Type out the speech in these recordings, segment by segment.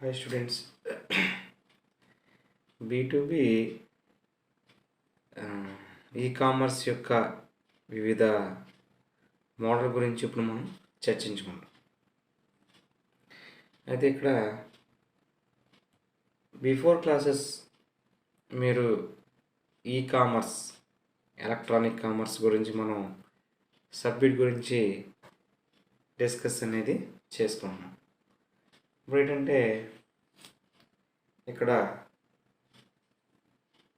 Hi students. బీ2బీ e commerce యొక్క వివిధ model గురించి ఇప్పుడు మనం చర్చించుకుందాం. అయితే ఇక్కడ బిఫోర్ క్లాసెస్ మీరు ఈ-కామర్స్, ఎలక్ట్రానిక్ కామర్స్ గురించి మనం సబ్జెక్ట్ గురించి డిస్కస్ అనేది చేసుకుంటున్నాం. ఇప్పుడు ఏంటంటే ఇక్కడ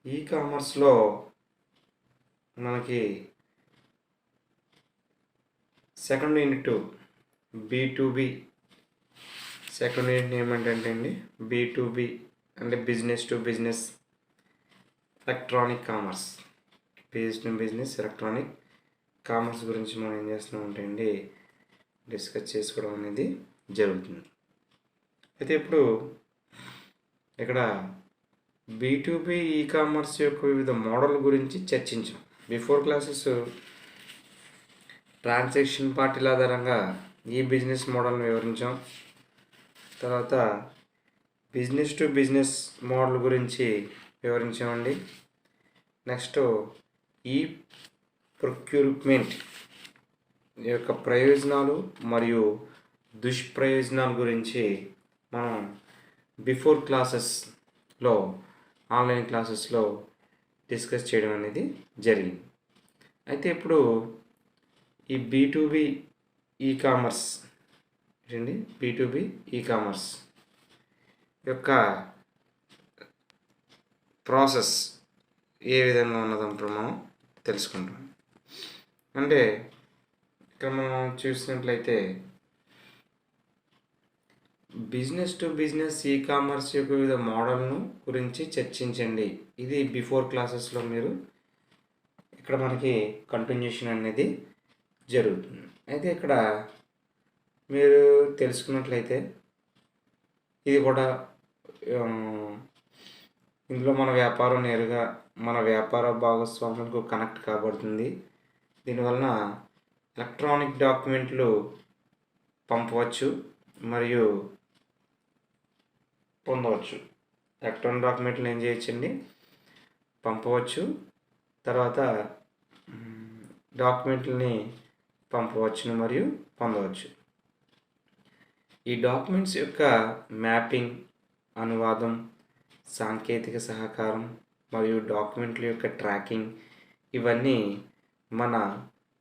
ఈ-కామర్స్లో మనకి సెకండ్ యూనిట్ బీ2బీ, సెకండ్ యూనిట్ ఏమంటే అండి బీ2బీ అంటే business to business electronic commerce, business electronic commerce గురించి మనం ఏం చేస్తున్నాం అంటే అండి డిస్కస్ చేసుకోవడం అనేది జరుగుతుంది. అయితే ఇప్పుడు ఇక్కడ బీ2బీ ఈ-కామర్స్ యొక్క వివిధ మోడల్ గురించి చర్చించాం. బిఫోర్ క్లాసెస్ ట్రాన్సాక్షన్ పార్టీల ఆధారంగా ఈ బిజినెస్ మోడల్ని వివరించాం. తర్వాత బిజినెస్ టు బిజినెస్ మోడల్ గురించి వివరించామండి. నెక్స్ట్ ఈ ప్రొక్యూర్మెంట్ యొక్క ప్రయోజనాలు మరియు దుష్ప్రయోజనాల గురించి మనం బిఫోర్ క్లాసెస్లో, ఆన్లైన్ క్లాసెస్లో డిస్కస్ చేయడం అనేది జరిగింది. అయితే ఇప్పుడు ఈ బీ2బీ ఈ-కామర్స్ ఏంటండి, బీ2బీ ఈ-కామర్స్ యొక్క ప్రాసెస్ ఏ విధంగా ఉన్నదంటే మనం తెలుసుకుంటాం. అంటే ఇక్కడ మనం చూసినట్లయితే బిజినెస్ టు బిజినెస్ ఈ-కామర్స్ యొక్క వివిధ మోడల్ను గురించి చర్చించండి. ఇది బిఫోర్ క్లాసెస్లో మీరు ఇక్కడ మనకి కంటిన్యూషన్ అనేది జరుగుతుంది. అయితే ఇక్కడ మీరు తెలుసుకున్నట్లయితే ఇది కూడా ఇందులో మన వ్యాపారం నేరుగా మన వ్యాపార భాగస్వాములకు కనెక్ట్ కాబడుతుంది. దీనివలన ఎలక్ట్రానిక్ డాక్యుమెంట్లు పంపవచ్చు మరియు పొందవచ్చు. ఎలక్ట్రానిక్ డాక్యుమెంట్లు ఏం చేయొచ్చండి, పంపవచ్చు. తర్వాత డాక్యుమెంట్లని పంపవచ్చును మరియు పొందవచ్చు. ఈ డాక్యుమెంట్స్ యొక్క మ్యాపింగ్, అనువాదం, సాంకేతిక సహకారం మరియు డాక్యుమెంట్ల యొక్క ట్రాకింగ్ ఇవన్నీ మన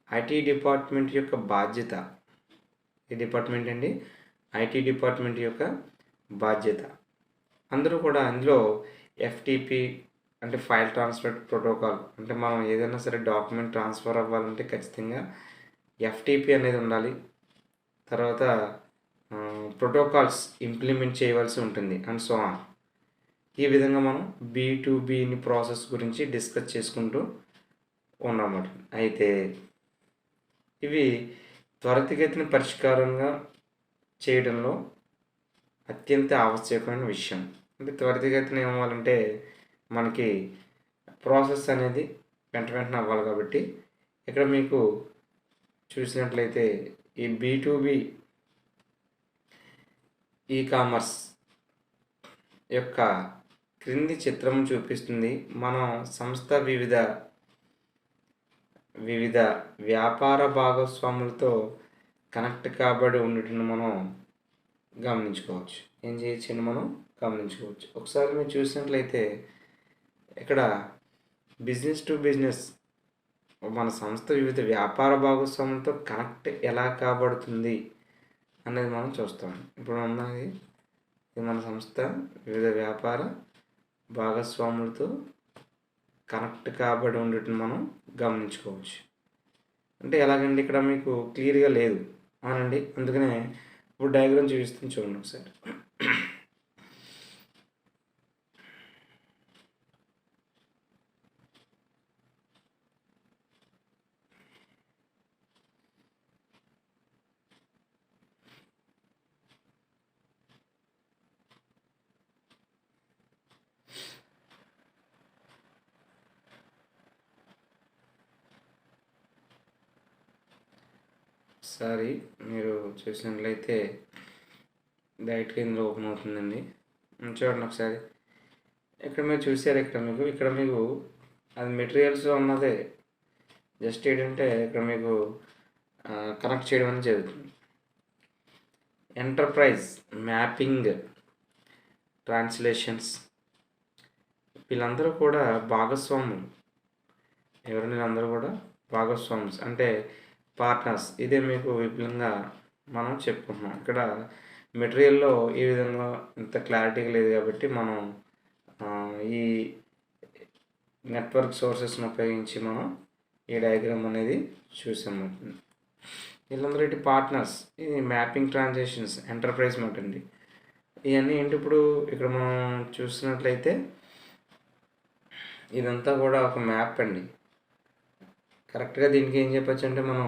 ఐటీ డిపార్ట్మెంట్ యొక్క బాధ్యత. ఈ డిపార్ట్మెంట్ అండి ఐటీ డిపార్ట్మెంట్ యొక్క బాధ్యత. అందరూ కూడా అందులో ఎఫ్టిపి అంటే ఫైల్ ట్రాన్స్ఫర్ ప్రోటోకాల్, అంటే మనం ఏదైనా సరే డాక్యుమెంట్ ట్రాన్స్ఫర్ అవ్వాలంటే ఖచ్చితంగా ఎఫ్టిపి అనేది ఉండాలి. తర్వాత ప్రోటోకాల్స్ ఇంప్లిమెంట్ చేయవలసి ఉంటుంది అండ్ సో ఆన్. ఈ విధంగా మనం బీ2బీని ప్రాసెస్ గురించి డిస్కస్ చేసుకుంటూ ఉన్నామన్నమాట. అయితే ఇవి త్వరితగతిన పరిష్కారంగా చేయడంలో అత్యంత ఆవశ్యకమైన విషయం. అంటే త్వరితగతిన ఏమవ్వాలంటే మనకి ప్రాసెస్ అనేది వెంటనే అవ్వాలి. కాబట్టి ఇక్కడ మీకు చూసినట్లయితే ఈ బీ2బీ ఈ-కామర్స్ యొక్క క్రింది చిత్రం చూపిస్తుంది. మనం సంస్థ వివిధ వ్యాపార భాగస్వాములతో కనెక్ట్ కాబడి ఉండటం మనం గమనించుకోవచ్చు. ఏం చేయొచ్చండి, మనం గమనించుకోవచ్చు. ఒకసారి మీరు చూసినట్లయితే ఇక్కడ బిజినెస్ టు బిజినెస్ మన సంస్థ వివిధ వ్యాపార భాగస్వాములతో కనెక్ట్ ఎలా కాబడుతుంది అనేది మనం చూస్తాం. ఇప్పుడు ఉన్నది ఇది మన సంస్థ వివిధ వ్యాపార భాగస్వాములతో కనెక్ట్ కాబడి ఉండటం మనం గమనించుకోవచ్చు. అంటే ఎలాగండి, ఇక్కడ మీకు క్లియర్గా లేదు అవునండి, అందుకనే ఇప్పుడు డయాగ్రామ్ చూపిస్తుంది చూడండి ఒకసారి. ఒకసారి మీరు చూసినట్లయితే డైరెక్ట్గా ఇందులో ఓపెన్ అవుతుందండి. చూడండి ఒకసారి. ఇక్కడ మీరు చూసారు, ఇక్కడ మీకు అది మెటీరియల్స్ ఉన్నదే. జస్ట్ ఏంటంటే ఇక్కడ మీకు కనెక్ట్ చేయడం అనేది జరుగుతుంది. ఎంటర్ప్రైజ్, మ్యాపింగ్, ట్రాన్స్లేషన్స్, వీళ్ళందరూ కూడా భాగస్వాములు. వీళ్ళందరూ కూడా భాగస్వామ్స్ అంటే పార్ట్నర్స్. ఇదే మీకు విపులంగా మనం చెప్పుకుంటున్నాం. ఇక్కడ మెటీరియల్లో ఈ విధంగా ఇంత క్లారిటీగా లేదు కాబట్టి మనం ఈ నెట్వర్క్ సోర్సెస్ని ఉపయోగించి మనం ఈ డయాగ్రామ్ అనేది చూసాము. వీళ్ళందరూ ఏంటి? పార్ట్నర్స్. ఇది మ్యాపింగ్, ట్రాన్సాక్షన్స్, ఎంటర్ప్రైజ్ మాట అండి. ఇవన్నీ ఏంటి? ఇప్పుడు ఇక్కడ మనం చూసినట్లయితే ఇదంతా కూడా ఒక మ్యాప్ అండి. కరెక్ట్గా దీనికి ఏం చెప్పచ్చు అంటే మనం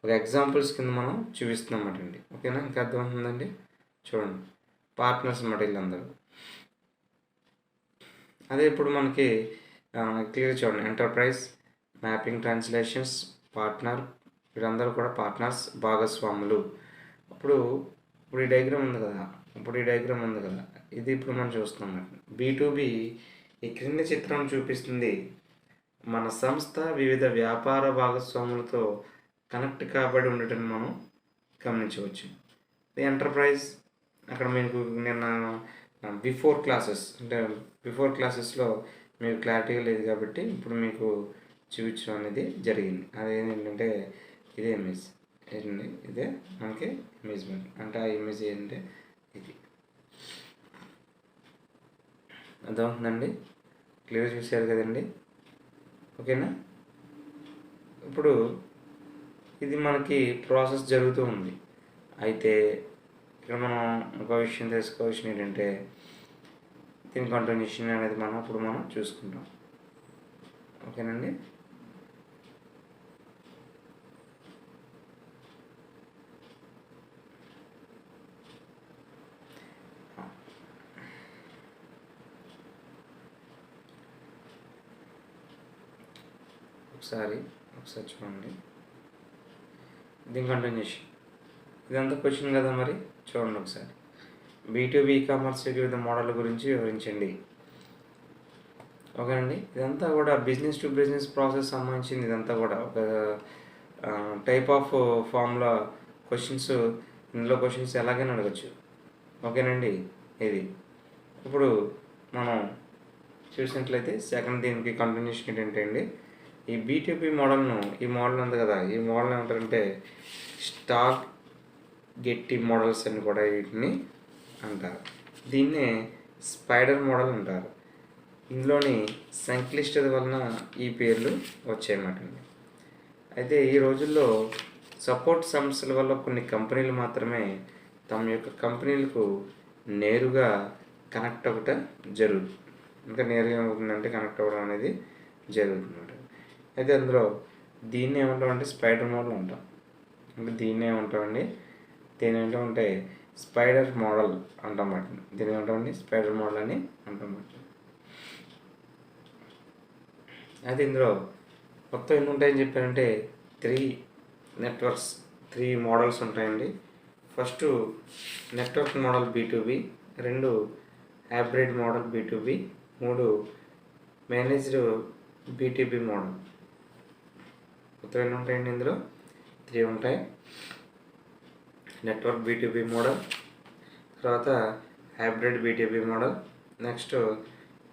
ఒక ఎగ్జాంపుల్స్ కింద మనం చూపిస్తున్నాం అన్నమాట అండి. ఓకేనా? ఇంకా అర్థమవుతుందండి. చూడండి, పార్ట్నర్స్ అన్నమాట వీళ్ళందరూ. అదే ఇప్పుడు మనకి క్లియర్ చూడండి, ఎంటర్ప్రైజ్, మ్యాపింగ్, ట్రాన్స్లేషన్స్, పార్ట్నర్, వీళ్ళందరూ కూడా పార్ట్నర్స్, భాగస్వాములు. ఇప్పుడు ఈ డయాగ్రామ్ ఉంది కదా, ఇది ఇప్పుడు మనం చూస్తున్నాం. B2B ఈ క్రింది చిత్రం చూపిస్తుంది. మన సంస్థ వివిధ వ్యాపార భాగస్వాములతో కనెక్ట్ కాబడి ఉండటం మనం గమనించవచ్చు. ఎంటర్ప్రైజ్, అక్కడ మీకు నిన్న బిఫోర్ క్లాసెస్లో మీకు క్లారిటీగా లేదు కాబట్టి ఇప్పుడు మీకు చూపించడం అనేది జరిగింది. అదేంటంటే ఇదే ఇమేజ్ ఏంటండి, ఇదే మనకి ఇమేజ్ అంటే ఆ ఇమేజ్ ఏంటంటే ఇది. అర్థమవుతుందండి? క్లియర్ చూశారు కదండి. ఓకేనా? ఇప్పుడు ఇది మనకి ప్రాసెస్ జరుగుతూ ఉంది. అయితే ఇక్కడ మనం ఒక విషయం తెలుసుకోవాల్సింది ఏంటంటే దీని కంటిన్యూషన్ అనేది మనం చూసుకుంటాం. ఓకేనండి. ఒకసారి చూడండి, దీని కంటిన్యూషన్. ఇదంతా క్వశ్చన్ కదా, మరి చూడండి ఒకసారి. B2B కామర్స్ వివిధ మోడల్ గురించి వివరించండి. ఓకేనండి. ఇదంతా కూడా బిజినెస్ టు బిజినెస్ ప్రాసెస్ సంబంధించింది. ఇదంతా కూడా ఒక టైప్ ఆఫ్ ఫామ్లో క్వశ్చన్స్. ఇందులో క్వశ్చన్స్ ఎలాగైనా అడగచ్చు. ఓకేనండి. ఇది ఇప్పుడు మనం చూసినట్లయితే సెకండ్ దీనికి కంటిన్యూషన్ ఏంటంటే అండి, ఈ B2B మోడల్ను, ఈ మోడల్ ఉంది కదా, ఈ మోడల్ ఏమంటారంటే స్టాక్ గెట్టి మోడల్స్ అని కూడా వీటిని అంటారు. దీన్నే స్పైడర్ మోడల్ అంటారు. ఇందులోని సంక్లిష్టత వలన ఈ పేర్లు వచ్చాయన్నమాట. అయితే ఈ రోజుల్లో సపోర్ట్ సమస్యల వల్ల కొన్ని కంపెనీలు మాత్రమే తమ యొక్క కంపెనీలకు నేరుగా కనెక్ట్ అవ్వటం జరుగుతుంది. ఇంకా నేరుగా ఏమవుతుందంటే కనెక్ట్ అవ్వడం అనేది జరుగుతుంది. అయితే అందులో దీన్ని ఏమంటామంటే స్పైడర్ మోడల్ అంటాం. అంటే దీన్ని ఏమంటామండి, దీని ఏమంటామంటే స్పైడర్ మోడల్ అంటామాట. దీన్ని ఏమంటామండి స్పైడర్ మోడల్ అని అంటామాట. అయితే ఇందులో మొత్తం ఎన్ని ఉంటాయని చెప్పారంటే 3 మోడల్స్ ఉంటాయండి. First network model B2B, 2 hybrid model B2B, 3 managed B2B model. మొత్తం ఎన్ని ఉంటాయండి? ఇందులో 3 ఉంటాయి. నెట్వర్క్ B2B మోడల్, తర్వాత hybrid B2B model, next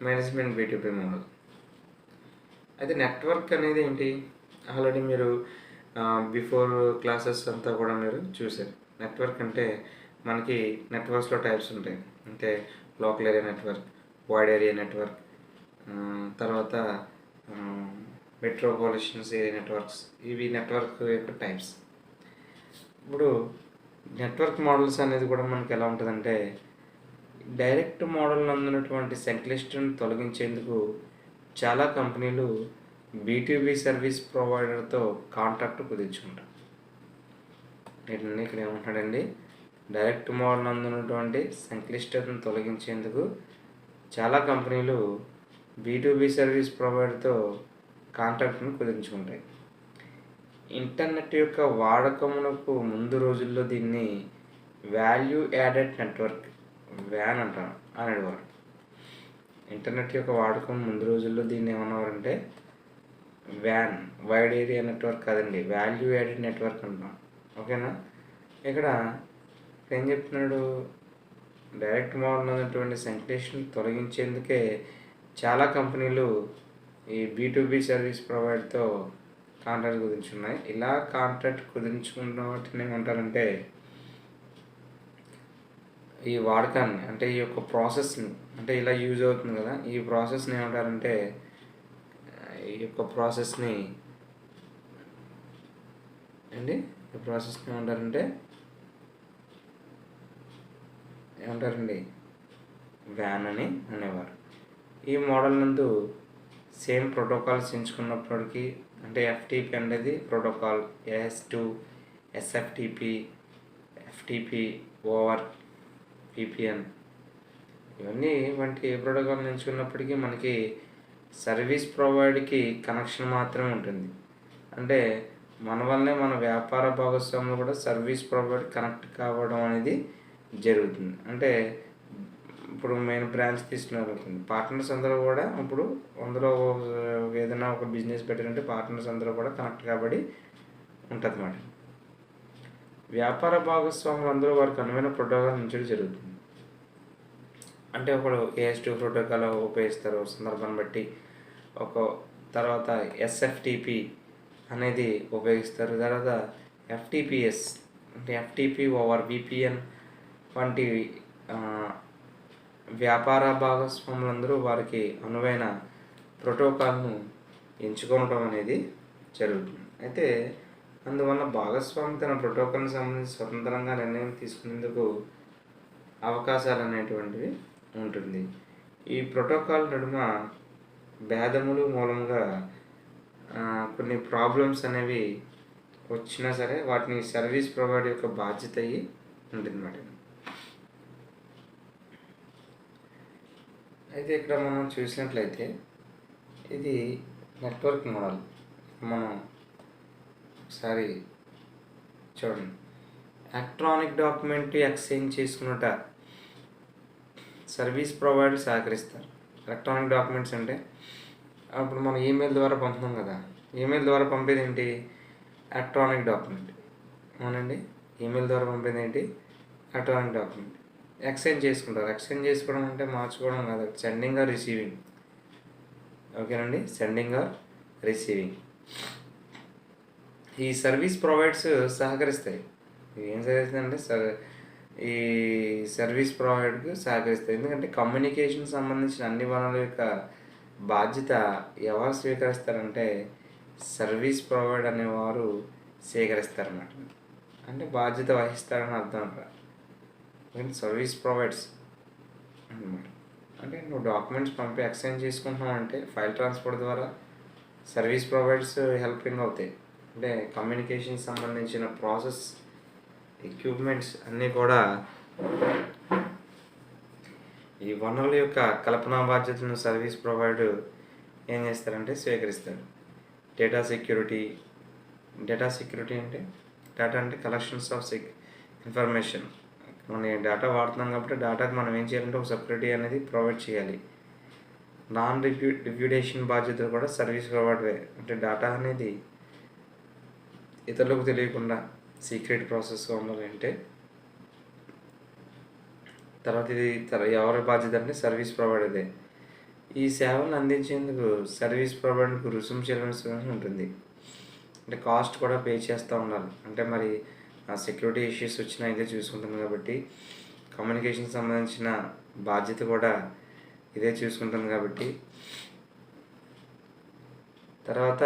management B2B model. అయితే నెట్వర్క్ అనేది ఏంటి? ఆల్రెడీ మీరు బిఫోర్ క్లాసెస్ అంతా కూడా మీరు చూసారు. నెట్వర్క్ అంటే మనకి నెట్వర్క్స్లో టైప్స్ ఉంటాయి. అంటే local area network, wide area network, తర్వాత మెట్రోపాలిటన్స్ ఏరియా నెట్వర్క్స్. ఇవి నెట్వర్క్ యొక్క టైప్స్. ఇప్పుడు నెట్వర్క్ మోడల్స్ అనేది కూడా మనకి ఎలా ఉంటుందంటే, డైరెక్ట్ మోడల్ నందునటువంటి సంక్లిష్టతను తొలగించేందుకు చాలా కంపెనీలు B2B సర్వీస్ ప్రొవైడర్తో కాంట్రాక్ట్ కుదుర్చుకుంటారు. ఇక్కడ ఏమంటాడండి, డైరెక్ట్ మోడల్ నందునటువంటి సంక్లిష్టతను తొలగించేందుకు చాలా కంపెనీలు B2B సర్వీస్ ప్రొవైడర్తో కాంట్రాక్ట్ను కుదుర్చుకుంటాయి. ఇంటర్నెట్ యొక్క వాడకమునకు ముందు రోజుల్లో దీన్ని వాల్యూ యాడెడ్ నెట్వర్క్ వ్యాన్ అంటాం అనేవారు. ఇంటర్నెట్ యొక్క వాడకం ముందు రోజుల్లో దీన్ని ఏమన్నవారంటే వ్యాన్, వైడ్ ఏరియా నెట్వర్క్ కాదండి, వాల్యూ యాడెడ్ నెట్వర్క్ అంటాం. ఓకేనా. ఇక్కడ ఏం చెప్తున్నాడు, డైరెక్ట్ మోడల్ ఉన్నటువంటి సంక్లేషన్ తొలగించేందుకే చాలా కంపెనీలు ఈ B2B సర్వీస్ ప్రొవైడర్తో కాంట్రాక్ట్ కుదించున్నాయి. ఇలా కాంట్రాక్ట్ కుదించుకున్న వాటిని ఏమంటారంటే ఈ వాడకాన్ని, అంటే ఈ యొక్క ప్రాసెస్ని, అంటే ఇలా యూజ్ అవుతుంది కదా, ఈ ప్రాసెస్ని ఏమంటారంటే ఈ యొక్క ప్రాసెస్ని ఏమంటారండి వ్యాన్ అని అనేవారు. ఈ మోడల్ నందు సేమ్ ప్రోటోకాల్స్ ఎంచుకున్నప్పటికీ, అంటే FTP అనేది protocol, AS2, SFTP, FTP over VPN ఇవన్నీ వంటి ఏ ప్రోటోకాల్ ఎంచుకున్నప్పటికీ మనకి సర్వీస్ ప్రొవైడర్కి కనెక్షన్ మాత్రమే ఉంటుంది. అంటే మన వల్లనే మన వ్యాపార భాగస్వాములు కూడా సర్వీస్ ప్రొవైడర్ కనెక్ట్ కావడం అనేది జరుగుతుంది. అంటే ఇప్పుడు మెయిన్ బ్రాంచ్ తీసుకున్నారనుకోండి, పార్ట్నర్స్ అందరూ కూడా ఇప్పుడు అందులో ఏదైనా ఒక బిజినెస్ పెట్టారంటే పార్ట్నర్స్ అందరూ కూడా కనెక్ట్ కాబడి ఉంటుంది అన్నమాట. వ్యాపార భాగస్వాములు అందరూ వారికి అనువైన ప్రోటోకాల్ ఉంచడం జరుగుతుంది. అంటే ఒకడు AS2 ప్రోటోకాల్ ఉపయోగిస్తారు సందర్భాన్ని బట్టి, తర్వాత SFTP అనేది ఉపయోగిస్తారు, తర్వాత FTPS అంటే FTP ఓవర్ VPN వంటి వ్యాపార భాగస్వాములందరూ వారికి అనువైన ప్రోటోకాల్ను ఎంచుకోవడం అనేది జరుగుతుంది. అయితే అందువల్ల భాగస్వామి తన ప్రోటోకాల్ని సంబంధించి స్వతంత్రంగా నిర్ణయం తీసుకునేందుకు అవకాశాలు అనేటువంటివి ఉంటుంది. ఈ ప్రోటోకాల్ నడుమ భేదములు మూలంగా కొన్ని ప్రాబ్లమ్స్ అనేవి వచ్చినా సరే వాటిని సర్వీస్ ప్రొవైడర్ యొక్క బాధ్యత అయ్యి ఉంటుందన్నమాట. అయితే ఇక్కడ మనం చూసినట్లయితే ఇది నెట్వర్క్ మోడల్. మనం ఒకసారి చూడండి, ఎలక్ట్రానిక్ డాక్యుమెంట్ ఎక్స్చేంజ్ చేసుకున్నట సర్వీస్ ప్రొవైడర్ సహకరిస్తారు. ఎలక్ట్రానిక్ డాక్యుమెంట్స్ అంటే అప్పుడు మనం ఈమెయిల్ ద్వారా పంపుతాం కదా, ఈమెయిల్ ద్వారా పంపేది ఏంటి, ఎలక్ట్రానిక్ డాక్యుమెంట్. అవునండి, ఈమెయిల్ ద్వారా పంపేది ఏంటి, ఎలక్ట్రానిక్ డాక్యుమెంట్. ఎక్స్చేంజ్ చేసుకుంటారు. ఎక్స్చేంజ్ చేసుకోవడం అంటే మార్చుకోవడం కాదు, సెండింగ్ ఆర్ రిసీవింగ్. ఓకేనండి, సెండింగ్ ఆర్ రిసీవింగ్. ఈ సర్వీస్ ప్రొవైడర్స్ సహకరిస్తాయి. ఏం సహకరిస్తాయంటే ఈ సర్వీస్ ప్రొవైడర్కి సహకరిస్తాయి. ఎందుకంటే కమ్యూనికేషన్ సంబంధించిన అన్ని వనరుల యొక్క బాధ్యత ఎవరు స్వీకరిస్తారంటే సర్వీస్ ప్రొవైడర్ అనేవారు స్వీకరిస్తారన్నమాట. అంటే బాధ్యత వహిస్తారని అర్థం అక్కడ. సర్వీస్ ప్రొవైడర్స్ అన్నమాట. అంటే నువ్వు డాక్యుమెంట్స్ పంపి ఎక్స్చేంజ్ చేసుకుంటున్నావు అంటే ఫైల్ ట్రాన్స్పోర్ట్ ద్వారా సర్వీస్ ప్రొవైడర్స్ హెల్పింగ్ అవుతాయి. అంటే కమ్యూనికేషన్ సంబంధించిన ప్రాసెస్ ఎక్విప్మెంట్స్ అన్నీ కూడా ఈ వనరుల యొక్క కల్పనా బాధ్యతను సర్వీస్ ప్రొవైడర్ ఏం చేస్తారంటే స్వీకరిస్తారు. డేటా సెక్యూరిటీ అంటే డేటా అంటే కలెక్షన్స్ ఆఫ్ ఇన్ఫర్మేషన్. మనం డేటా వాడుతున్నాం కాబట్టి డేటాకి మనం ఏం చేయాలంటే ఒక సెక్యూరిటీ అనేది ప్రొవైడ్ చేయాలి. నాన్ రిప్యూటేషన్ బాధ్యతలు కూడా సర్వీస్ ప్రొవైడరే. అంటే డేటా అనేది ఇతరులకు తెలియకుండా సీక్రెట్ ప్రాసెస్గా ఉండాలి. అంటే తర్వాత ఇది ఎవరి బాధ్యత అంటే సర్వీస్ ప్రొవైడర్దే. ఈ సేవలను అందించేందుకు సర్వీస్ ప్రొవైడర్కు రుసుము చెల్లించాల్సి ఉంటుంది. అంటే కాస్ట్ కూడా పే చేస్తూ ఉండాలి. అంటే మరి సెక్యూరిటీ ఇష్యూస్ వచ్చినా ఇదే చూసుకుంటుంది కాబట్టి, కమ్యూనికేషన్ సంబంధించిన బాధ్యత కూడా ఇదే చూసుకుంటుంది కాబట్టి, తర్వాత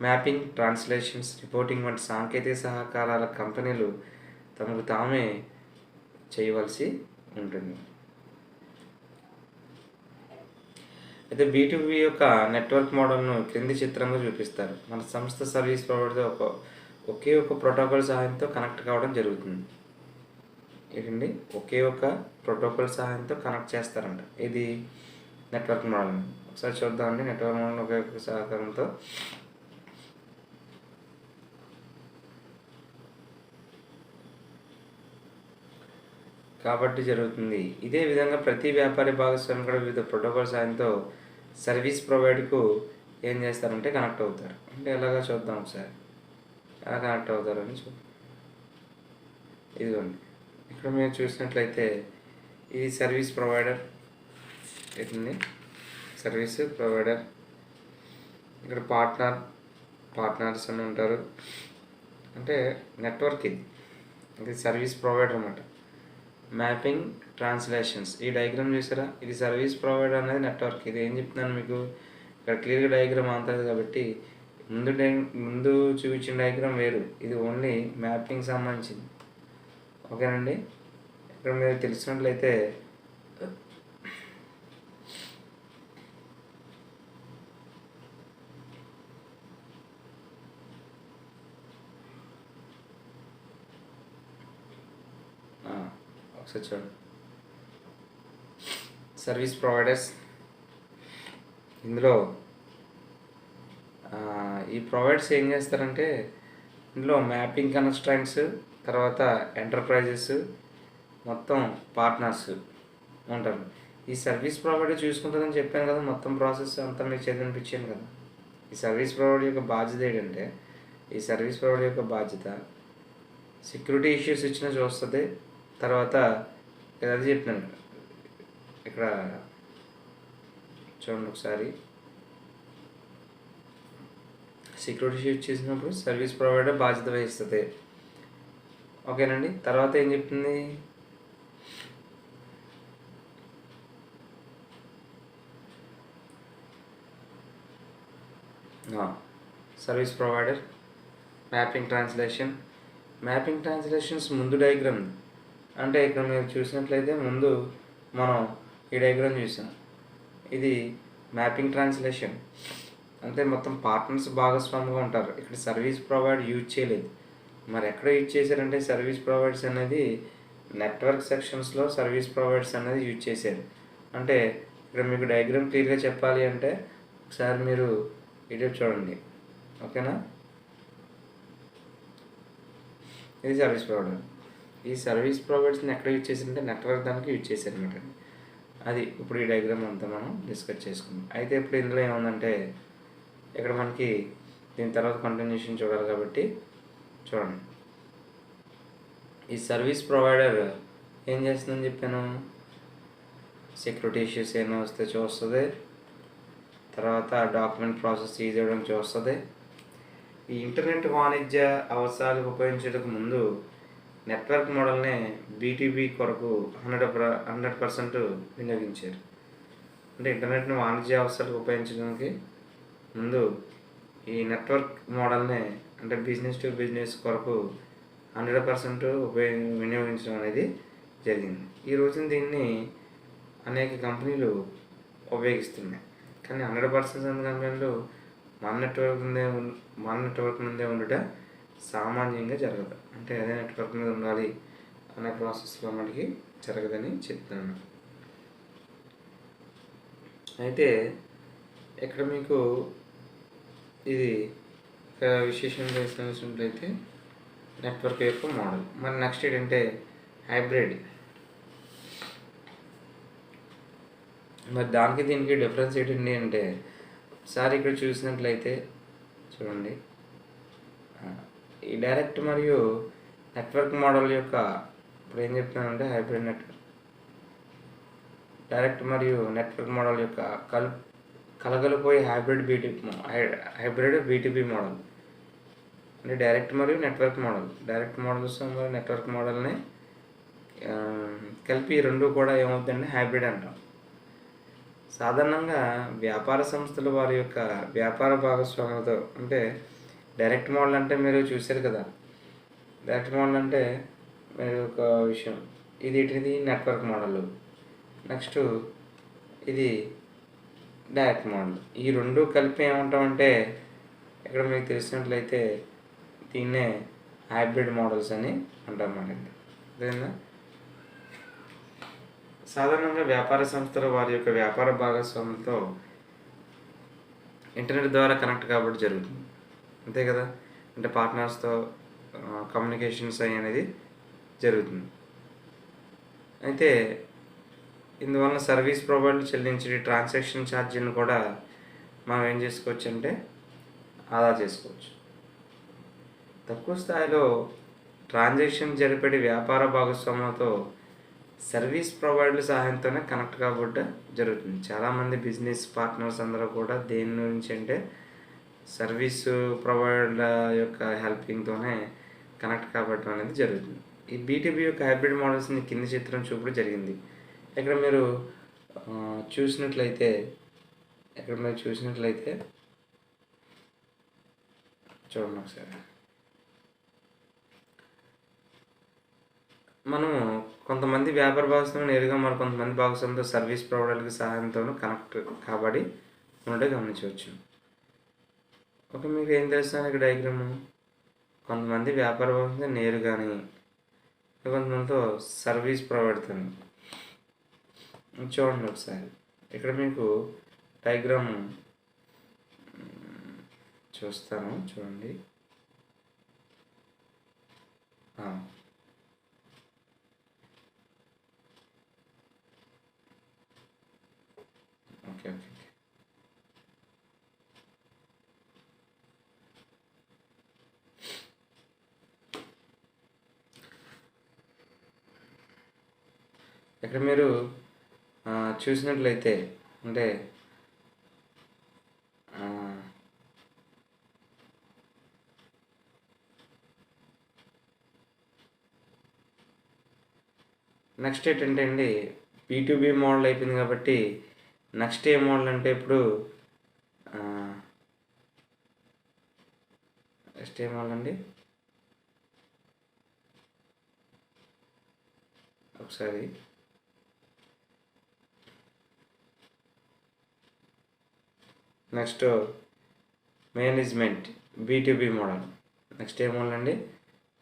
మ్యాపింగ్, ట్రాన్స్లేషన్స్, రిపోర్టింగ్ వంటి సాంకేతిక సహకారాల కంపెనీలు తమకు తామే చేయవలసి ఉంటుంది. అయితే B2B యొక్క నెట్వర్క్ మోడల్ను క్రింది చిత్రంగా చూపిస్తారు. మన సంస్థ సర్వీస్ ప్రొవైడర్తో ఒకే ఒక ప్రోటోకాల్ సహాయంతో కనెక్ట్ కావడం జరుగుతుంది. ఏంటండి, ఒకే ఒక ప్రోటోకాల్ సహాయంతో కనెక్ట్ చేస్తారంట. ఇది నెట్వర్క్ మోడల్. ఒకసారి చూద్దామండి. నెట్వర్క్ మోడల్ ఒకే ఒక సహకారంతో కాబట్టి జరుగుతుంది. ఇదే విధంగా ప్రతి వ్యాపారి భాగస్వామి కూడా వివిధ ప్రోటోకాల్ సాయంతో సర్వీస్ ప్రొవైడర్కు ఏం చేస్తారంటే కనెక్ట్ అవుతారు. అంటే ఎలాగా చూద్దాం ఒకసారి. ఎలా కనెక్ట్ అవుతారని చూద్దాం. ఇదిగోండి, ఇక్కడ మీరు చూసినట్లయితే ఇది సర్వీస్ ప్రొవైడర్, ఇది సర్వీస్ ప్రొవైడర్. ఇక్కడ పార్ట్నర్స్ అని ఉంటారు. అంటే నెట్వర్క్ ఇది సర్వీస్ ప్రొవైడర్ అన్నమాట. మ్యాపింగ్ ట్రాన్స్లేషన్స్, ఈ డయాగ్రామ్ చూసారా, ఇది సర్వీస్ ప్రొవైడర్ అనేది నెట్వర్క్. ఇది ఏం చెప్తున్నాను మీకు, ఇక్కడ క్లియర్గా డయాగ్రామ్ అంతుంది కాబట్టి ముందు చూపించిన డయాగ్రామ్ వేరు, ఇది ఓన్లీ మ్యాపింగ్ సంబంధించింది. ఓకేనండి. ఇక్కడ మీరు తెలిసినట్లయితే ఒకసారి చూడండి, సర్వీస్ ప్రొవైడర్స్. ఇందులో ఈ ప్రొవైడర్స్ ఏం చేస్తారంటే ఇందులో మ్యాపింగ్ కన్స్ట్రైంట్స్, తర్వాత ఎంటర్ప్రైజెస్, మొత్తం పార్ట్నర్స్ ఉంటారు. ఈ సర్వీస్ ప్రొవైడర్ చూసుకుంటుందని చెప్పాను కదా, మొత్తం ప్రాసెస్ అంతా మీకు చదివినిపించాను కదా. ఈ సర్వీస్ ప్రొవైడర్ యొక్క బాధ్యత ఏంటంటే, ఈ సర్వీస్ ప్రొవైడర్ యొక్క బాధ్యత సెక్యూరిటీ ఇష్యూస్ ఇచ్చినా చూస్తుంది. తర్వాత అది చెప్పినాను ఇక్కడ చూడండి ఒకసారి, సెక్యూరిటీ ఇష్యూస్ చేసినప్పుడు సర్వీస్ ప్రొవైడర్ బాధ్యత వహిస్తుంది. ఓకేనండి. తర్వాత ఏం చెప్తుంది, సర్వీస్ ప్రొవైడర్ మ్యాపింగ్ ట్రాన్స్లేషన్స్ ముందు డయాగ్రామ్. అంటే ఇక్కడ మీరు చూసినట్లయితే ముందు మనం ఈ డయాగ్రామ్ చూసాం, ఇది మ్యాపింగ్ ట్రాన్స్లేషన్. అంటే మొత్తం పార్ట్నర్స్ భాగస్వామిగా ఉంటారు. ఇక్కడ సర్వీస్ ప్రొవైడర్ యూజ్ చేయలేదు. మరి ఎక్కడ యూజ్ చేశారంటే సర్వీస్ ప్రొవైడర్స్ అనేది నెట్వర్క్ సెక్షన్స్లో సర్వీస్ ప్రొవైడర్స్ అనేది యూజ్ చేశారు. అంటే ఇక్కడ మీకు డయాగ్రామ్ క్లియర్గా చెప్పాలి అంటే ఒకసారి మీరు వీడియో చూడండి. ఓకేనా. ఇది సర్వీస్ ప్రొవైడర్. ఈ సర్వీస్ ప్రొవైడర్స్ని ఎక్కడ యూజ్ చేశారంటే నెట్వర్క్ దానికి యూజ్ చేశారు అనమాట. అది ఇప్పుడు ఈ డయాగ్రామ్ అంతా మనం డిస్కస్ చేసుకుందాం. అయితే ఇప్పుడు ఇందులో ఏముందంటే ఇక్కడ మనకి దీని తర్వాత కంటిన్యూషన్ చూడాలి కాబట్టి చూడండి. ఈ సర్వీస్ ప్రొవైడర్ ఏం చేస్తుందని చెప్పాను, సెక్యూరిటీ ఇష్యూస్ ఏమైనా వస్తే చూస్తుంది. తర్వాత డాక్యుమెంట్ ప్రాసెస్ ఈజీ అవ్వడం చూస్తుంది. ఈ ఇంటర్నెట్ వాణిజ్య అవసరాలకు ఉపయోగించడానికి ముందు నెట్వర్క్ మోడల్ని బీటీబీ కొరకు 100% వినియోగించారు. అంటే ఇంటర్నెట్ని వాణిజ్య అవసరాలకు ఉపయోగించడానికి ముందు ఈ నెట్వర్క్ మోడల్ని అంటే బిజినెస్ టు బిజినెస్ కొరకు 100% వినియోగించడం అనేది జరిగింది. ఈ రోజున దీన్ని అనేక కంపెనీలు ఉపయోగిస్తున్నాయి. కానీ 100% కంపెనీలు మన నెట్వర్క్ ముందే ఉండుట సామాన్యంగా జరగదు. అంటే అదే నెట్వర్క్ మీద ఉండాలి అనే ప్రాసెస్లో మనకి జరగదని చెప్తున్నాను. అయితే ఇక్కడ మీకు ఇది విశేషం చేసినట్లయితే నెట్వర్క్ యొక్క మోడల్. మరి నెక్స్ట్ ఏంటంటే హైబ్రిడ్. మరి దానికి దీనికి డిఫరెన్స్ ఏంటండి అంటే ఒకసారి ఇక్కడ చూసినట్లయితే చూడండి, ఈ డైరెక్ట్ మరియు నెట్వర్క్ మోడల్ యొక్క ఇప్పుడు ఏం చెప్తున్నానంటే హైబ్రిడ్ నెట్వర్క్, డైరెక్ట్ మరియు నెట్వర్క్ మోడల్ యొక్క కలగలిపోయే హైబ్రిడ్ బీటీబీ మోడల్. అంటే డైరెక్ట్ మరియు నెట్వర్క్ మోడల్స్ మరియు నెట్వర్క్ మోడల్ని కలిపి రెండు కూడా ఏమవుతుందంటే హైబ్రిడ్ అంటాం. సాధారణంగా వ్యాపార సంస్థలు వారి యొక్క వ్యాపార భాగస్వాములతో, అంటే డైరెక్ట్ మోడల్ అంటే మీరు చూశారు కదా, డైరెక్ట్ మోడల్ అంటే మీరు ఒక విషయం, ఇది నెట్వర్క్ మోడల్. నెక్స్ట్ ఇది డైరెక్ట్ మోడల్. ఈ రెండు కలిపి ఏమంటామంటే ఇక్కడ మీకు తెలిసినట్లయితే దీన్నే హైబ్రిడ్ మోడల్స్ అని అంటామన్నమాట. అదేనా. సాధారణంగా వ్యాపార సంస్థలు వారి యొక్క వ్యాపార భాగస్వాములతో ఇంటర్నెట్ ద్వారా కనెక్ట్ కాబట్టి జరుగుతుంది. అంతే కదా. అంటే పార్ట్నర్స్తో కమ్యూనికేషన్స్ అనేది జరుగుతుంది. అయితే ఇందువలన సర్వీస్ ప్రొవైడర్లు చెల్లించే ట్రాన్సాక్షన్ ఛార్జీలను కూడా మనం ఏం చేసుకోవచ్చు అంటే ఆదా చేసుకోవచ్చు. తక్కువ స్థాయిలో ట్రాన్సాక్షన్ జరిపే వ్యాపార భాగస్వాములతో సర్వీస్ ప్రొవైడర్ల సహాయంతోనే కనెక్ట్ కాబట్టి జరుగుతుంది. చాలామంది బిజినెస్ పార్ట్నర్స్ అందరూ కూడా దేని నుంచి అంటే సర్వీసు ప్రొవైడర్ల యొక్క హెల్పింగ్తోనే కనెక్ట్ కాబట్టి అనేది జరుగుతుంది. ఈ బీటీబీ యొక్క హైబ్రిడ్ మోడల్స్ని కింది చిత్రం చూపడం జరిగింది. ఇక్కడ మీరు చూసినట్లయితే చూడండి ఒకసారి. మనము కొంతమంది వ్యాపార భాగస్వాములు నేరుగా మరి కొంతమంది భాగస్వాములతో సర్వీస్ ప్రొవైడర్లకి సహాయంతో కనెక్ట్ కాబట్టి ఉన్నట్టు గమనించవచ్చు. ఓకే, మీకు ఏం తెలుస్తుంది ఇక్కడ డయాగ్రాము? కొంతమంది వ్యాపార భాగస్వాములు నేరుగాని, కొంతమందితో సర్వీస్ ప్రొవైడర్తో. చూడండి ఒకసారి, ఇక్కడ మీకు డయాగ్రామ్ చూస్తాను, చూడండి. ఓకే. ఇక్కడ మీరు చూసినట్లయితే అంటే నెక్స్ట్ ఏంటంటే అండి, B2B మోడల్ అయిపోయింది కాబట్టి నెక్స్ట్ ఏ మోడల్ అంటే ఇప్పుడు నెక్స్ట్ ఏ మోడల్ అండి, ఒకసారి next management B2B model. Next ఏ మోడల్ అండి?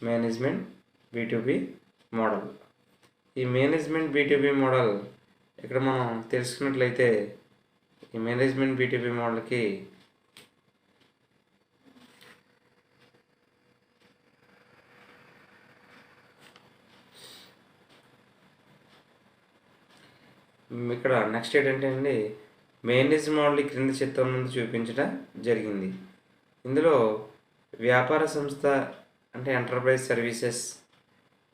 Management B2B model. ఈ మేనేజ్మెంట్ B2B మోడల్ ఇక్కడ మనం తెలుసుకున్నట్లయితే, ఈ మేనేజ్మెంట్ B2B మోడల్కి ఇక్కడ నెక్స్ట్ ఏంటంటే అండి, మేనేజ్ మోడల్ క్రింది చిత్రం ముందు చూపించడం జరిగింది. ఇందులో వ్యాపార సంస్థ అంటే ఎంటర్ప్రైజ్ సర్వీసెస్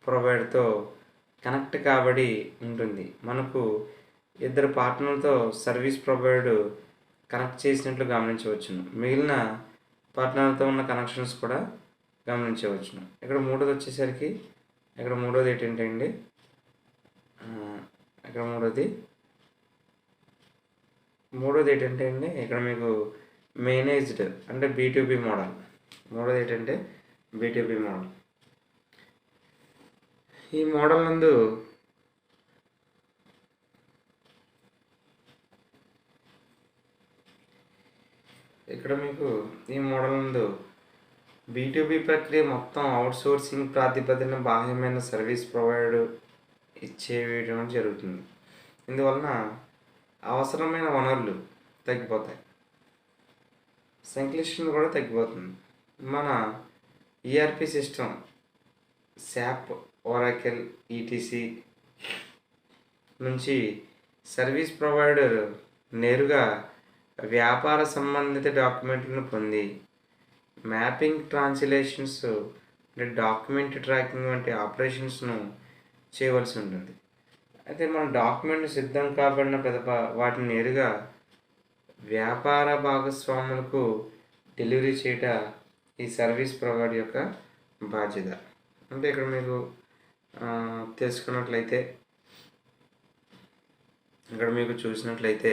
ప్రొవైడర్తో కనెక్ట్ కాబడి ఉంటుంది. మనకు ఇద్దరు పార్ట్నర్లతో సర్వీస్ ప్రొవైడర్ కనెక్ట్ చేసినట్లు గమనించవచ్చును. మిగిలిన పార్ట్నర్లతో ఉన్న కనెక్షన్స్ కూడా గమనించవచ్చును. ఇక్కడ మూడోది వచ్చేసరికి, ఇక్కడ మూడోది ఏంటంటే అండి, ఇక్కడ మూడోది ఏంటంటే అండి, ఇక్కడ మీకు మేనేజ్డ్ అంటే B2B మోడల్. మూడోది ఏంటంటే B2B మోడల్. ఈ మోడల్ నందు ఇక్కడ మీకు ఈ మోడల్ నందు B2B ప్రక్రియ మొత్తం అవుట్సోర్సింగ్ ప్రాతిపదికన బాహ్యమైన సర్వీస్ ప్రొవైడర్ ఇచ్చేయడం జరుగుతుంది. ఇందువలన అవసరమైన వనరులు తగ్గిపోతాయి, సంక్లిష్టత కూడా తగ్గిపోతుంది. మన ERP system SAP, Oracle, ETC నుంచి సర్వీస్ ప్రొవైడర్ నేరుగా వ్యాపార సంబంధిత డాక్యుమెంట్లను పొంది మ్యాపింగ్, ట్రాన్స్లేషన్స్ అంటే డాక్యుమెంట్ ట్రాకింగ్ వంటి ఆపరేషన్స్ను చేయవలసి ఉంటుంది. అయితే మన డాక్యుమెంట్ సిద్ధం కాబడిన పిదప వాటిని నేరుగా వ్యాపార భాగస్వాములకు డెలివరీ చేయటం ఈ సర్వీస్ ప్రొవైడర్ యొక్క బాధ్యత. అంటే ఇక్కడ మీకు తెలుసుకున్నట్లయితే, ఇక్కడ మీకు చూసినట్లయితే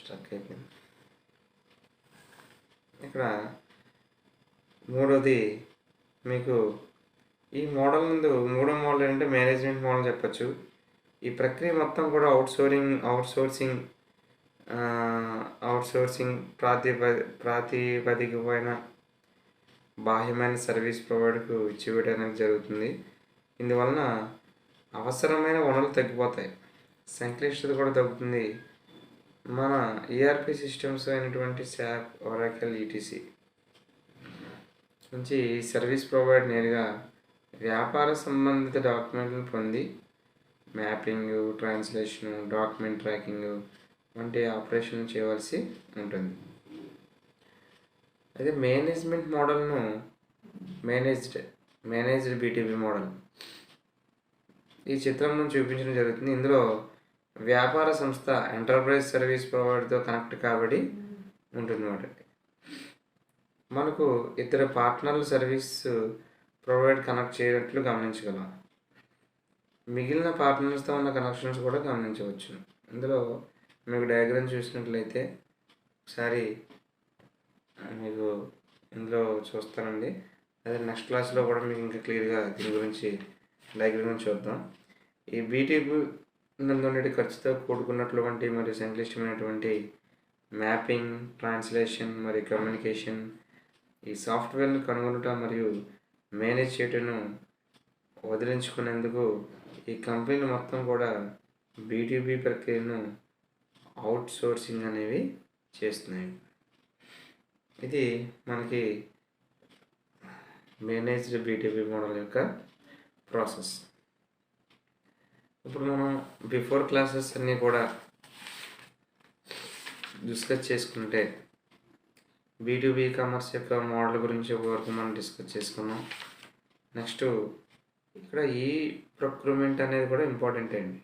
స్టక్ అయిపోయింది. ఇక్కడ మూడోది మీకు ఈ మోడల్ ముందు మూడో మోడల్ ఏంటంటే మేనేజ్మెంట్ మోడల్ చెప్పచ్చు. ఈ ప్రక్రియ మొత్తం కూడా అవుట్సోర్సింగ్ ప్రాతిపదిక పైన బాహ్యమైన సర్వీస్ ప్రొవైడర్కు ఇచ్చివేయడం అనేది జరుగుతుంది. ఇందువలన అవసరమైన వనరులు తగ్గిపోతాయి, సంక్లిష్టత కూడా తగ్గుతుంది. మన ERP సిస్టమ్స్ అయినటువంటి SAP, Oracle, ETC నుంచి సర్వీస్ ప్రొవైడర్ నేరుగా వ్యాపార సంబంధిత డాక్యుమెంట్లను పొంది మ్యాపింగ్, ట్రాన్స్లేషను, డాక్యుమెంట్ ట్రాకింగ్ వంటి ఆపరేషన్ చేయవలసి ఉంటుంది. అయితే మేనేజ్మెంట్ మోడల్ను మేనేజ్డ్ బీటీబీ మోడల్ ఈ చిత్రంలో చూపించడం జరుగుతుంది. ఇందులో వ్యాపార సంస్థ ఎంటర్ప్రైజ్ సర్వీస్ ప్రొవైడర్తో కనెక్ట్ కాబడి ఉంటుంది అన్నమాట. మనకు ఇద్దరు పార్ట్నర్లు సర్వీస్ ప్రొవైడ్ కనెక్ట్ చేయనట్లు గమనించగలం. మిగిలిన పార్ట్నర్స్తో ఉన్న కనెక్షన్స్ కూడా గమనించవచ్చు. ఇందులో మీకు డయాగ్రామ్ చూసినట్లయితే ఒకసారి మీకు ఇందులో చూస్తానండి. అదే నెక్స్ట్ క్లాస్లో కూడా మీకు ఇంకా క్లియర్గా దీని గురించి డయాగ్రామ్ చూద్దాం. ఈ బీటీబీ నందు ఖర్చుతో కూడుకున్నటువంటి మరియు సంక్లిష్టమైనటువంటి మ్యాపింగ్, ట్రాన్స్లేషన్ మరియు కమ్యూనికేషన్, ఈ సాఫ్ట్వేర్ను కనుగొనటం మరియు మేనేజ్ చేయటను వదిలించుకునేందుకు ఈ కంపెనీలు మొత్తం కూడా బీటీబీ ప్రక్రియను అవుట్ సోర్సింగ్ అనేవి చేస్తున్నాయి. ఇది మనకి మేనేజ్డ్ బీటీబీ మోడల్ యొక్క ప్రాసెస్. ఇప్పుడు మనం బిఫోర్ క్లాసెస్ అన్నీ కూడా డిస్కస్ చేసుకుంటే బీటీబీ కామర్స్ యొక్క మోడల్ గురించి వరకు మనం డిస్కస్ చేసుకున్నాం. నెక్స్ట్ ఇక్కడ ఈ ప్రొక్యూర్మెంట్ అనేది కూడా ఇంపార్టెంట్ అండి.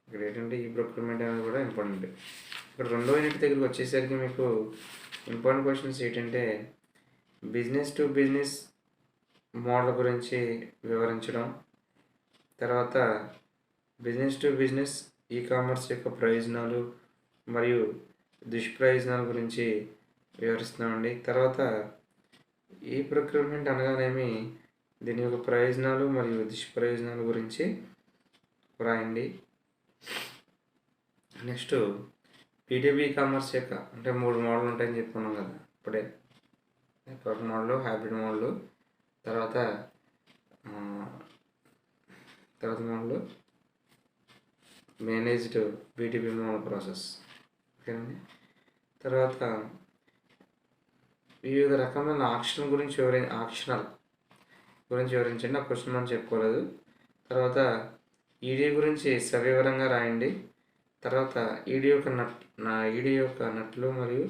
ఇక్కడ ఏంటంటే ఈ ప్రొక్యూర్మెంట్ అనేది కూడా ఇంపార్టెంట్. ఇక్కడ రెండో యూనిట్ దగ్గరికి వచ్చేసరికి మీకు ఇంపార్టెంట్ క్వశ్చన్స్ ఏంటంటే బిజినెస్ టు బిజినెస్ మోడల్ గురించి వివరించడం, తర్వాత business to business e commerce యొక్క ప్రయోజనాలు మరియు దుష్ప్రయోజనాల గురించి వివరిస్తున్నామండి. తర్వాత ఈ ప్రొక్యూర్మెంట్ అనగానేమి, దీని యొక్క ప్రయోజనాలు మరియు దుష్ప్రయోజనాల గురించి రాయండి. నెక్స్ట్ బీటీబీ కామర్స్ యొక్క అంటే 3 మోడల్ ఉంటాయని చెప్పుకున్నాం కదా ఇప్పుడే. నెట్వర్క్ మోడల్, హైబ్రిడ్ మోడల్, తర్వాత model managed BTB model process. ఓకేనండి. తర్వాత వివిధ రకమైన ఆక్షనల్ గురించి వివరించండి. ఆ క్వశ్చన్ మనం చెప్పుకోలేదు. తర్వాత ఈడీ గురించి సవివరంగా రాయండి. తర్వాత ఈడీ యొక్క నట్లు మరియు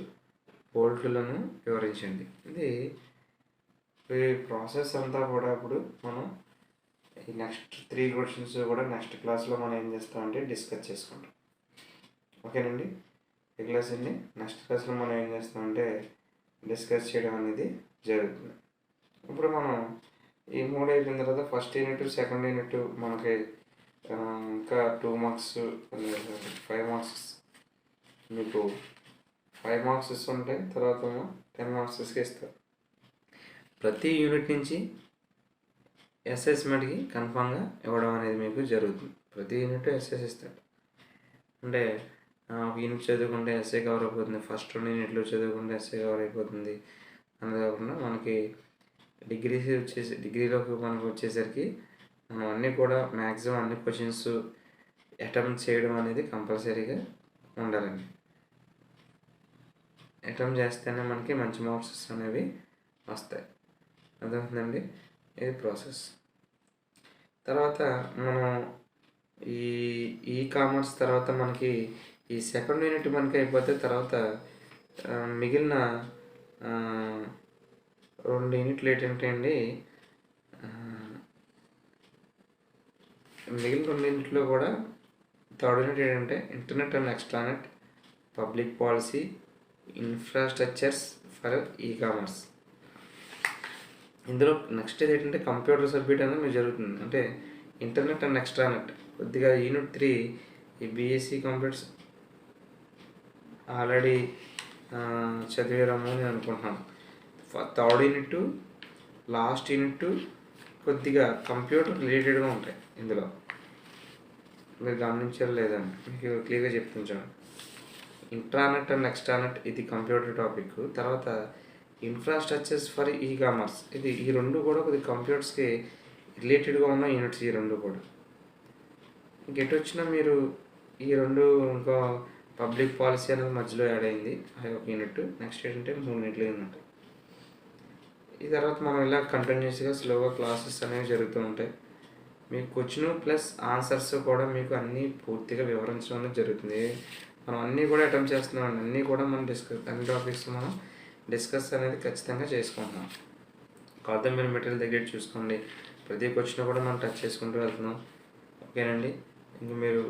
బోల్ట్లను వివరించండి. ఇది ఈ ప్రాసెస్ అంతా కూడా ఇప్పుడు మనం ఈ నెక్స్ట్ 3 క్వశ్చన్స్ కూడా నెక్స్ట్ క్లాస్లో మనం ఏం చేస్తామంటే డిస్కస్ చేసుకుంటాం. ఓకేనండి. ఈ క్లాస్ అండి నెక్స్ట్ క్లాస్లో మనం ఏం చేస్తామంటే డిస్కస్ చేయడం అనేది జరుగుతుంది. ఇప్పుడు మనం ఈ 3 అయిపోయిన తర్వాత ఫస్ట్ యూనిట్, సెకండ్ యూనిట్ మనకి ఇంకా 2 మార్క్స్ 5 మార్క్స్ మీకు 5 మార్క్స్ ఇస్తుంటాయి. తర్వాత 10 మార్క్స్కి ఇస్తారు. ప్రతి యూనిట్ నుంచి అసెస్మెంట్కి కన్ఫామ్గా ఇవ్వడం అనేది మీకు జరుగుతుంది. ప్రతి యూనిట్ ఎస్ఎస్ ఇస్తాడు. అంటే ఒక యూనిట్ చదువుకుంటే ఎస్ఏ కవర్ అయిపోతుంది, ఫస్ట్ 2 యూనిట్లు చదువుకుంటే ఎస్ఏ కవర్ అయిపోతుంది. అనేది కాకుండా మనకి డిగ్రీలోకి మనకు వచ్చేసరికి మనం అన్నీ కూడా మ్యాక్సిమం అన్ని క్వశ్చన్స్ అటెంప్ట్ చేయడం అనేది కంపల్సరీగా ఉండాలండి. అటెంప్ట్ చేస్తేనే మనకి మంచి మార్క్స్ అనేవి వస్తాయి. అర్థమవుతుందండి. ఇది ప్రాసెస్. తర్వాత మనం ఈ కామర్స్ తర్వాత మనకి ఈ సెకండ్ యూనిట్ మనకి అయిపోతే తర్వాత మిగిలిన 2 యూనిట్లు ఏంటంటే అండి, మిగిలిన 2 యూనిట్లో కూడా థర్డ్ యూనిట్ ఏంటంటే internet and extranet, public policy, infrastructures for e commerce. ఇందులో నెక్స్ట్ ఏంటంటే కంప్యూటర్ సబ్జెక్ట్ అనేది మీకు జరుగుతుంది. అంటే ఇంటర్నెట్ అండ్ ఎక్స్ట్రానెట్ కొద్దిగా యూనిట్ 3 ఈ బీఎస్సీ కంప్యూటర్స్ ఆల్రెడీ చదివాము నేను అనుకుంటున్నాను. థర్డ్ యూనిట్, లాస్ట్ యూనిట్ కొద్దిగా కంప్యూటర్ రిలేటెడ్గా ఉంటాయి. ఇందులో మీరు గమనించారు లేదండి, మీకు క్లియర్గా చెప్తుంటాను. ఇంట్రానెట్ అండ్ ఎక్స్ట్రానెట్ ఇది కంప్యూటర్ టాపిక్. తర్వాత ఇన్ఫ్రాస్ట్రక్చర్స్ ఫర్ ఈ కామర్స్, ఇది ఈ 2 కూడా కొద్దిగా కంప్యూటర్స్కి రిలేటెడ్గా ఉన్న యూనిట్స్. ఈ 2 కూడా ఇంకెటు వచ్చినా మీరు ఈ 2 ఇంకా పబ్లిక్ పాలసీ అనేది మధ్యలో యాడ్ అయింది, అది ఒక యూనిట్. నెక్స్ట్ ఏంటంటే 3 యూనిట్లు ఉన్నట్టు. ఈ తర్వాత మనం ఇలా కంటిన్యూస్గా స్లోగా క్లాసెస్ అనేవి జరుగుతూ ఉంటాయి. మీకు క్వశ్చన్ ప్లస్ ఆన్సర్స్ కూడా మీకు అన్నీ పూర్తిగా వివరించడం అనేది జరుగుతుంది. మనం అన్నీ కూడా అటెంప్ట్ చేస్తున్నాం, అన్నీ కూడా మనం అన్ని టాపిక్స్ మనం డిస్కస్ అనేది ఖచ్చితంగా చేసుకుంటున్నాం. కాకపోతే మీరు మెటీరియల్ దగ్గర చూసుకోండి, ప్రతి క్వశ్చన్ కూడా మనం టచ్ చేసుకుంటూ వెళ్తున్నాం. ఓకేనండి. ఇంక మీరు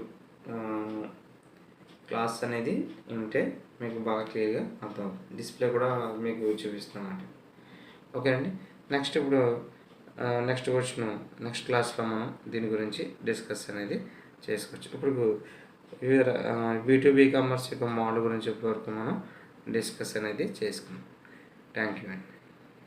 క్లాస్ అనేది ఉంటే మీకు బాగా క్లియర్గా అర్థం డిస్ప్లే కూడా మీకు చూపిస్తాను. ఓకేనండి. ఇప్పుడు నెక్స్ట్ క్వశ్చన్ నెక్స్ట్ క్లాస్లో మనం దీని గురించి డిస్కస్ అనేది చేసుకోవచ్చు. ఇప్పుడు B2B కామర్స్ యొక్క మోడల్ గురించి ఇప్పటివరకు మనం డిస్కస్ అనేది చేసుకున్నాం. థ్యాంక్ యూ అండి.